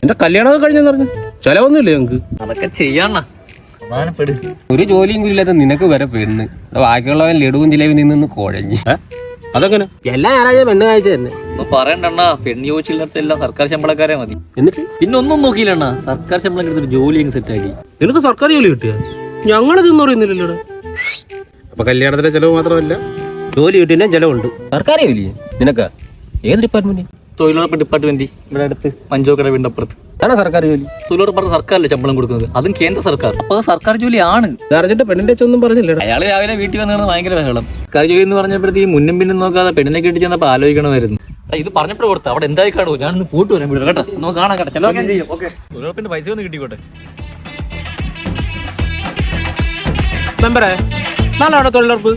എന്റെ കല്യാണമൊക്കെ കഴിഞ്ഞെന്ന് പറഞ്ഞു. ചെലവൊന്നുമില്ലേ ഞങ്ങക്ക്? അതൊക്കെ ചെയ്യണ. ഒരു ജോലിയും ഇല്ലാത്ത നിനക്ക് വരെ പെണ്ണ്, ബാക്കിയുള്ളവൻ ലഡുവും ജിലേബി നിന്ന് കുഴഞ്ഞു. അതെങ്ങനെ? എല്ലാ ഞായറാഴ്ച പെണ്ണ് കാഴ്ച തന്നെ. ഒന്നും പറയണ്ടണ്ണ, പെണ്ണ് ചോദിച്ചില്ലാത്ത എല്ലാം സർക്കാർ ശമ്പളക്കാരെ മതി. എന്നിട്ട് പിന്നെ ഒന്നും നോക്കിയില്ലണ്ണ, സർക്കാർ ശമ്പളം കിട്ടുന്ന ജോലി അങ്ങ് സെറ്റാക്കി. നിനക്ക് സർക്കാർ ജോലി കിട്ടിയ? ഞങ്ങളിതൊന്നും അറിയുന്നില്ലല്ലോ. അപ്പൊ കല്യാണത്തിന്റെ ചെലവ് മാത്രമല്ല, ജോലി കിട്ടിയ ചെലവുണ്ട്. സർക്കാർ ജോലി നിനക്ക് ഏത് ഡിപ്പാർട്ട്മെന്റ്? തൊഴിലുറപ്പ് ഡിപ്പാർട്ട്മെന്റ് ഇവിടെ അടുത്ത് മഞ്ചോക്കട വീടിന്റെ അപ്പുറത്ത്. ആണോ സർക്കാർ ജോലി? തൊഴിലുറപ്പ് സർക്കാരല്ലേ ശമ്പളം കൊടുക്കുന്നത്, അതും കേന്ദ്ര സർക്കാർ. അപ്പൊ അത് സർക്കാർ ജോലിയാണ്. അർജന്റ് പെണ്ണിന്റെ ഒന്നും പറഞ്ഞില്ല. അയാൾ രാവിലെ വീട്ടിൽ വന്നു ഭയങ്കര ബഹളം. സർക്കാർ ജോലി എന്ന് പറഞ്ഞപ്പോഴത്തേക്ക് മുന്നും പിന്നും നോക്കാതെ പെണ്ണിനെ കെട്ടി ചെന്നപ്പോ ആലോചിക്കണമായിരുന്നു. ഇത് പറഞ്ഞപ്പോഴും കൊടുത്ത അവിടെ എന്തായി കാണുമോ, ഞാനൊന്ന് പോയിട്ട് വരാൻ വിടും കേട്ടോ. നമുക്ക് കാണാൻ കേട്ടോ, ചിലവൊക്കെ ചെയ്യും. ഓക്കെ, തൊഴിലുറപ്പിന്റെ പൈസ ഒന്ന് കിട്ടിക്കോട്ടെ. മെമ്പറേ, നാളെ അവിടെ തൊഴിലുറപ്പ്.